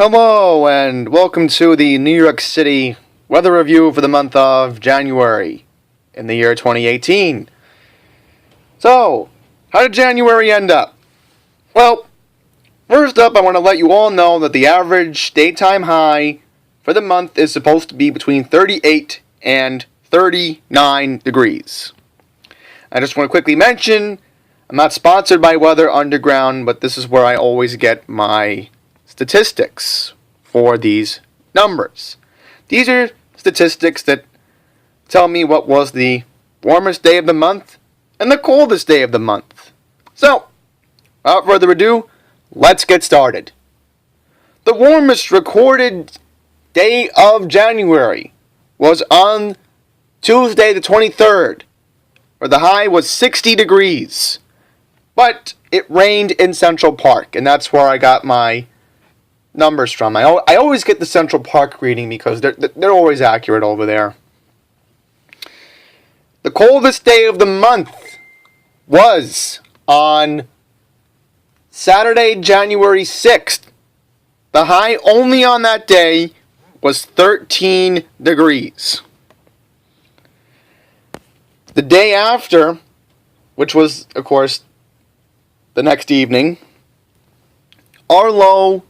Hello and welcome to the New York City weather review for the month of January in the year 2018. So, how did January end up? Well, first up I want to let you all know that the average daytime high for the month is supposed to be between 38 and 39 degrees. I just want to quickly mention, I'm not sponsored by Weather Underground, but this is where I always get my statistics for these numbers. These are statistics that tell me what was the warmest day of the month and the coldest day of the month. So, without further ado, let's get started. The warmest recorded day of January was on Tuesday the 23rd, where the high was 60 degrees. But it rained in Central Park, and that's where I got my numbers from. I always get the Central Park reading because they're always accurate over there. The coldest day of the month was on Saturday, January 6th. The high only on that day was 13 degrees. The day after, which was, of course, the next evening, our low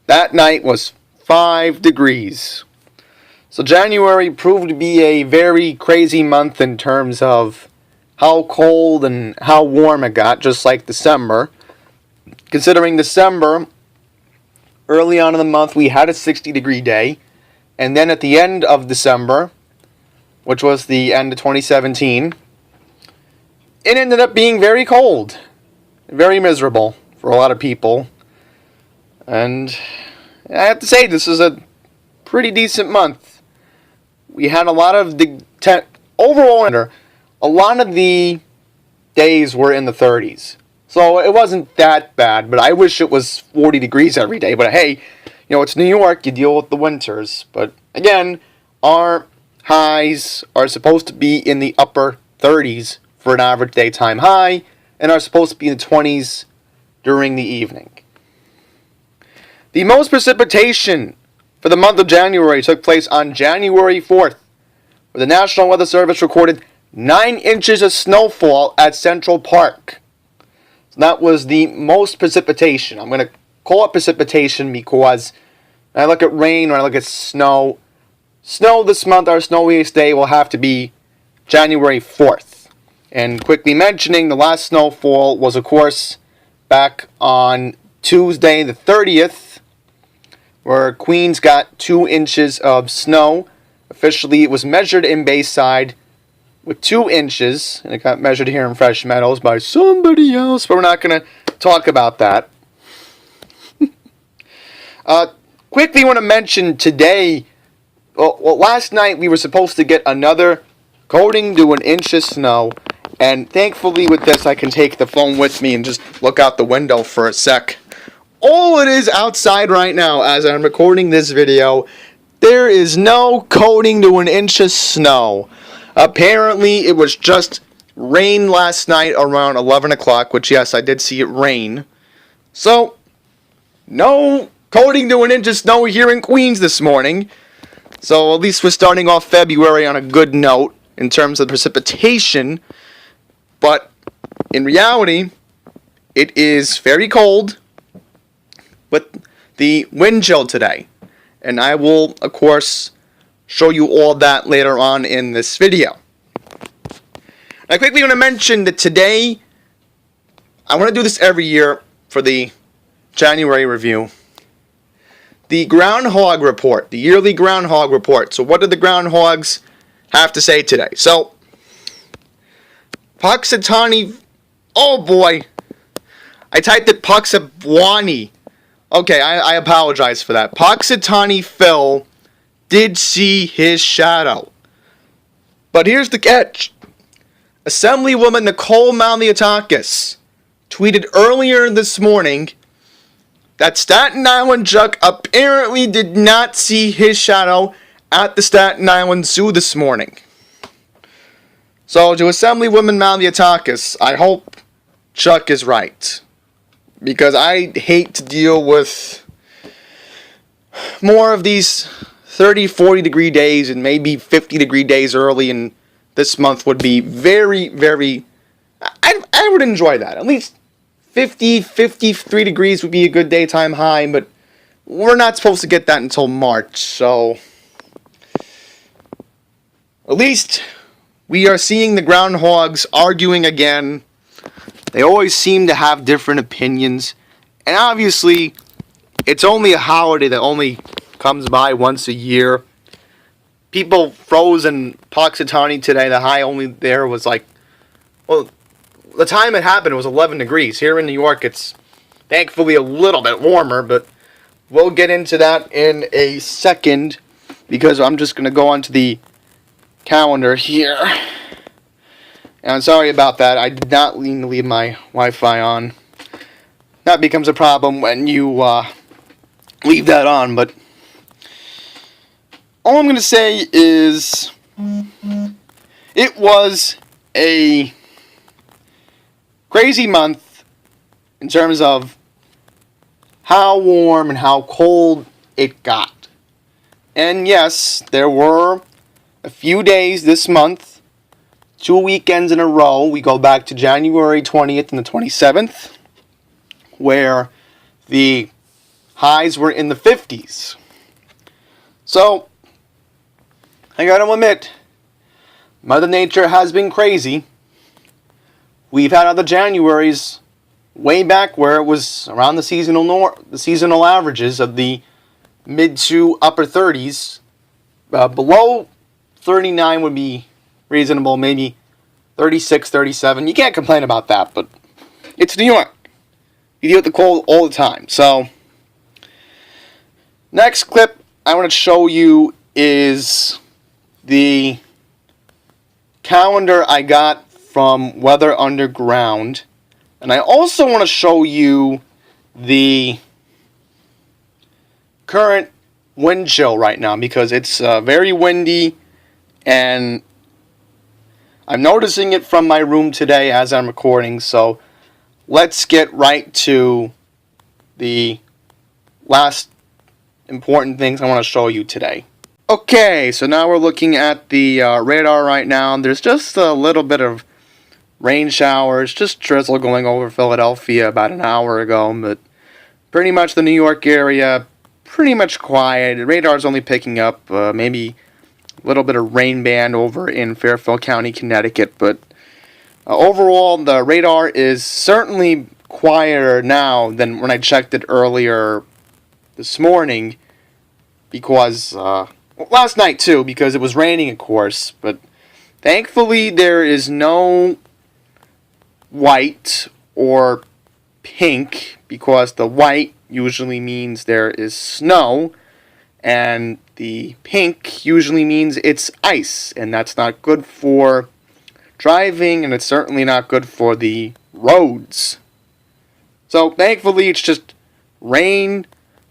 that night was 5 degrees. So January proved to be a very crazy month in terms of how cold and how warm it got, just like December. Considering December, early on in the month, we had a 60-degree day. And then at the end of December, which was the end of 2017, it ended up being very cold. Very miserable for a lot of people. And I have to say, this is a pretty decent month. We had a lot of overall, a lot of the days were in the 30s. So it wasn't that bad, but I wish it was 40 degrees every day. But hey, it's New York, you deal with the winters. But again, our highs are supposed to be in the upper 30s for an average daytime high, and are supposed to be in the 20s during the evening. The most precipitation for the month of January took place on January 4th, where the National Weather Service recorded 9 inches of snowfall at Central Park. So that was the most precipitation. I'm going to call it precipitation because when I look at rain, when I look at snow this month, our snowiest day will have to be January 4th. And quickly mentioning, the last snowfall was, of course, back on Tuesday the 30th, where Queens got 2 inches of snow. Officially, it was measured in Bayside with 2 inches, and it got measured here in Fresh Meadows by somebody else, but we're not going to talk about that. Quickly want to mention today, last night we were supposed to get another coating to 1 inch of snow, and thankfully with this I can take the phone with me and just look out the window for a sec. All it is outside right now as I'm recording this video, there is no coating to 1 inch of snow. Apparently it was just rain last night around 11 o'clock, which yes, I did see it rain. So, no coating to 1 inch of snow here in Queens this morning. So at least we're starting off February on a good note in terms of precipitation. But in reality, it is very cold with the wind chill today. And I will, of course, show you all that later on in this video. I quickly want to mention that today, I want to do this every year for the January review. The groundhog report, the yearly groundhog report. So what did the groundhogs have to say today? So, Puxatawny, oh boy, I typed it Puxabwani. Okay, I apologize for that. Puxatawny Phil did see his shadow. But here's the catch. Assemblywoman Nicole Malliotakis tweeted earlier this morning that Staten Island Chuck apparently did not see his shadow at the Staten Island Zoo this morning. So, to Assemblywoman Malliotakis, I hope Chuck is right. Because I hate to deal with more of these 30, 40 degree days and maybe 50 degree days early in this month would be very, very, I would enjoy that. At least 50, 53 degrees would be a good daytime high, but we're not supposed to get that until March, so at least we are seeing the groundhogs arguing again. They always seem to have different opinions, and obviously it's only a holiday that only comes by once a year. People froze in Puxatawny today. The high only there was like, well, the time it happened it was 11 degrees. Here in New York it's thankfully a little bit warmer, but we'll get into that in a second because I'm just going to go onto the calendar here. And I'm sorry about that. I did not mean to leave my Wi-Fi on. That becomes a problem when you leave that on, but all I'm going to say is it was a crazy month in terms of how warm and how cold it got. And yes, there were a few days this month, 2 weekends in a row. We go back to January 20th and the 27th, where the highs were in the 50s. So, I gotta admit, Mother Nature has been crazy. We've had other Januaries way back where it was around the seasonal averages of the mid to upper 30s. Below 39 would be reasonable, maybe 36, 37. You can't complain about that, but it's New York. You deal with the cold all the time. So, next clip I want to show you is the calendar I got from Weather Underground. And I also want to show you the current wind chill right now because it's very windy and I'm noticing it from my room today as I'm recording. So let's get right to the last important things I want to show you today. Okay, so now we're looking at the radar right now. There's just a little bit of rain showers, just drizzle going over Philadelphia about an hour ago, but pretty much the New York area, pretty much quiet. The radar's only picking up maybe a little bit of rain band over in Fairfield County, Connecticut, but overall the radar is certainly quieter now than when I checked it earlier this morning because, last night too, because it was raining of course, but thankfully there is no white or pink because the white usually means there is snow and the pink usually means it's ice, and that's not good for driving and it's certainly not good for the roads. So thankfully it's just rain.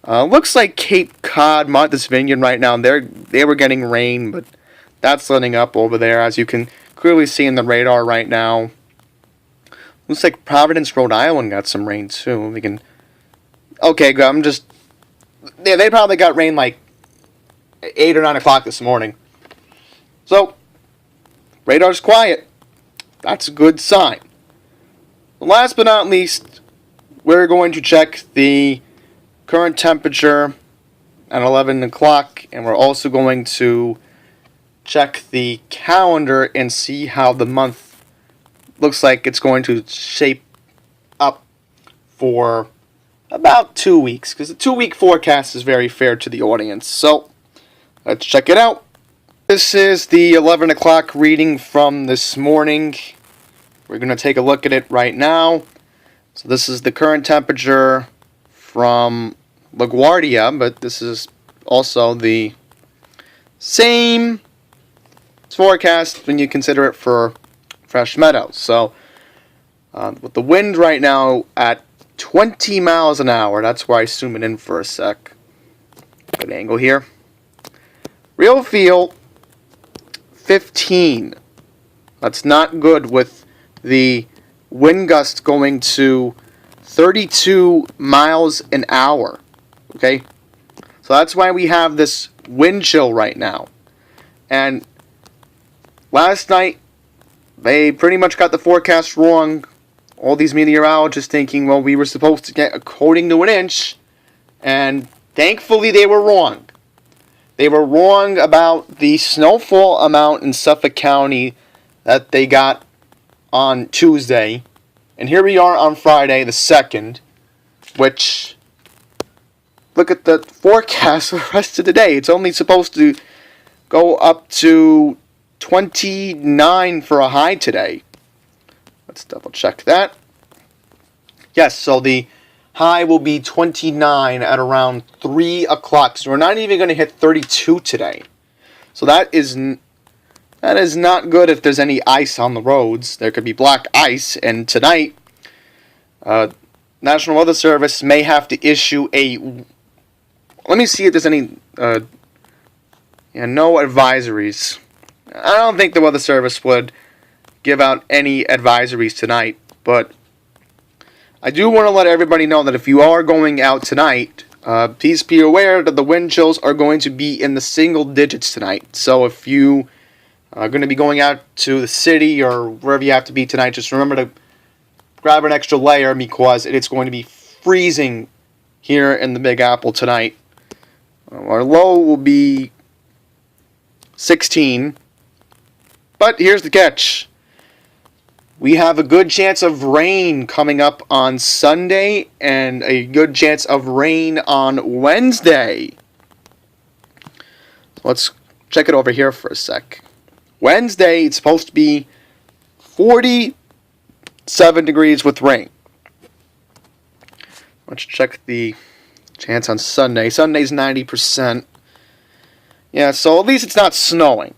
Looks like Cape Cod, Martha's Vineyard right now, they were getting rain, but that's letting up over there as you can clearly see in the radar right now. Looks like Providence, Rhode Island got some rain too. We can. Okay, I'm just. Yeah, they probably got rain like 8 or 9 o'clock this morning. So, radar's quiet. That's a good sign. Last but not least, we're going to check the current temperature at 11 o'clock, and we're also going to check the calendar and see how the month looks like it's going to shape up for about 2 weeks, because the 2-week forecast is very fair to the audience. So, let's check it out. This is the 11 o'clock reading from this morning. We're going to take a look at it right now. So this is the current temperature from LaGuardia, but this is also the same forecast when you consider it for Fresh Meadows. So with the wind right now at 20 miles an hour, that's where I zoom it in for a sec. Good angle here. Real feel 15. That's not good with the wind gust going to 32 miles an hour. Okay? So So that's why we have this wind chill right now. And last night, they pretty much got the forecast wrong. All these meteorologists thinking, well, we were supposed to get a coating to an inch. And thankfully, they were wrong. They were wrong about the snowfall amount in Suffolk County that they got on Tuesday. And here we are on Friday, the 2nd, which, look at the forecast for the rest of the day. It's only supposed to go up to 29 for a high today. Let's double check that. Yes, so the high will be 29 at around 3 o'clock. So we're not even going to hit 32 today. So that is not good if there's any ice on the roads. There could be black ice. And tonight, National Weather Service may have to issue a... Let me see if there's any... no advisories. I don't think the Weather Service would give out any advisories tonight. But I do want to let everybody know that if you are going out tonight, please be aware that the wind chills are going to be in the single digits tonight. So if you are going to be going out to the city or wherever you have to be tonight, just remember to grab an extra layer because it's going to be freezing here in the Big Apple tonight. Our low will be 16. But here's the catch. We have a good chance of rain coming up on Sunday and a good chance of rain on Wednesday. So let's check it over here for a sec. Wednesday, it's supposed to be 47 degrees with rain. Let's check the chance on Sunday. Sunday's 90%. Yeah, so at least it's not snowing.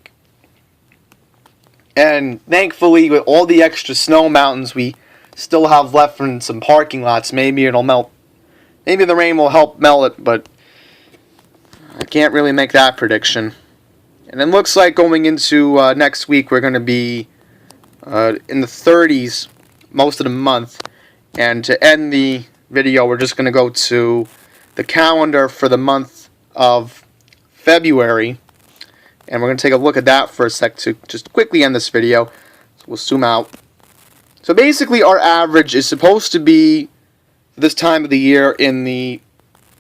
And thankfully, with all the extra snow mountains we still have left in some parking lots, maybe it'll melt. Maybe the rain will help melt it, but I can't really make that prediction. And it looks like going into next week, we're going to be in the 30s most of the month. And to end the video, we're just going to go to the calendar for the month of February. And we're going to take a look at that for a sec to just quickly end this video. So we'll zoom out. So basically our average is supposed to be this time of the year in the...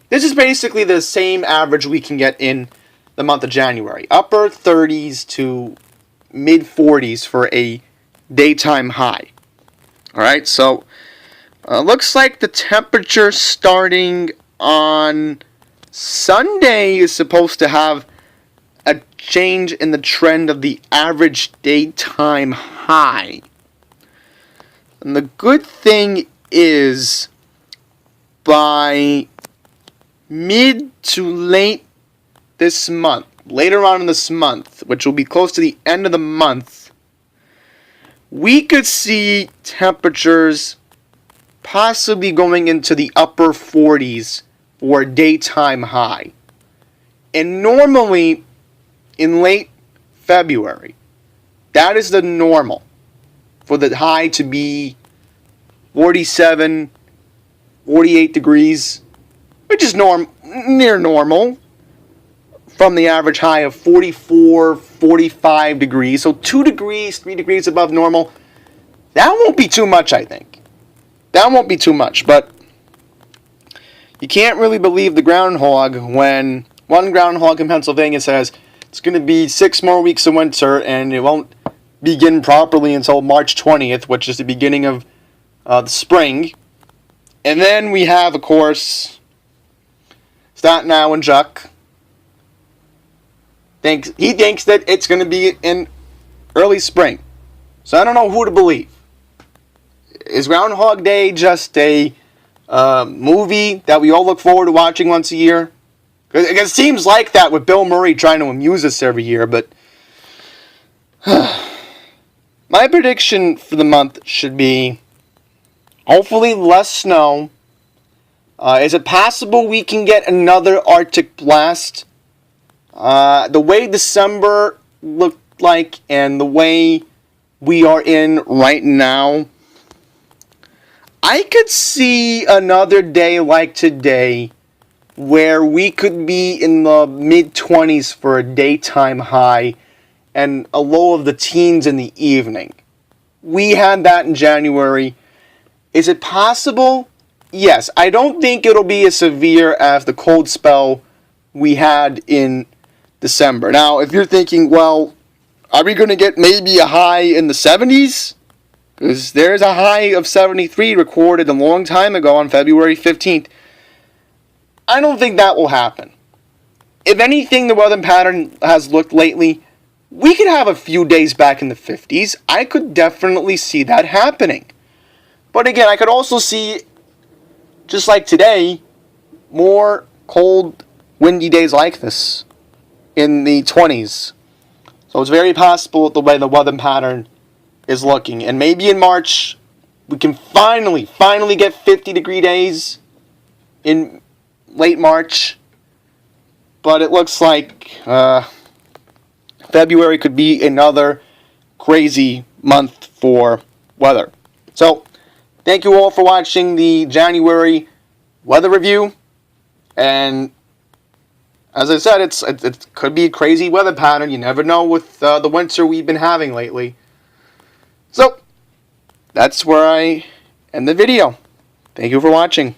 This is basically the same average we can get in the month of January. Upper 30s to mid 40s for a daytime high. Alright, so looks like the temperature starting on Sunday is supposed to have a change in the trend of the average daytime high. And the good thing is, by mid to late this month, later on in this month, which will be close to the end of the month, we could see temperatures possibly going into the upper 40s for a daytime high. And normally, in late February, that is the normal for the high to be 47, 48 degrees, which is near normal from the average high of 44, 45 degrees. So 2 degrees, 3 degrees above normal. That won't be too much, I think. That won't be too much, but you can't really believe the groundhog when one groundhog in Pennsylvania says it's going to be 6 more weeks of winter, and it won't begin properly until March 20th, which is the beginning of the spring. And then we have, of course, Staten Island Chuck. He thinks that it's going to be in early spring. So I don't know who to believe. Is Groundhog Day just a movie that we all look forward to watching once a year? It seems like that with Bill Murray trying to amuse us every year, but my prediction for the month should be hopefully less snow. Is it possible we can get another Arctic blast? The way December looked like and the way we are in right now, I could see another day like today where we could be in the mid-20s for a daytime high and a low of the teens in the evening. We had that in January. Is it possible? Yes. I don't think it'll be as severe as the cold spell we had in December. Now, if you're thinking, well, are we going to get maybe a high in the 70s? Because there's a high of 73 recorded a long time ago on February 15th. I don't think that will happen. If anything, the weather pattern has looked lately, we could have a few days back in the 50s. I could definitely see that happening. But again, I could also see, just like today, more cold, windy days like this in the 20s. So it's very possible the way the weather pattern is looking. And maybe in March, we can finally get 50-degree days in late March. But it looks like February could be another crazy month for weather. So, thank you all for watching the January weather review. And as I said, it could be a crazy weather pattern. You never know with the winter we've been having lately. So, that's where I end the video. Thank you for watching.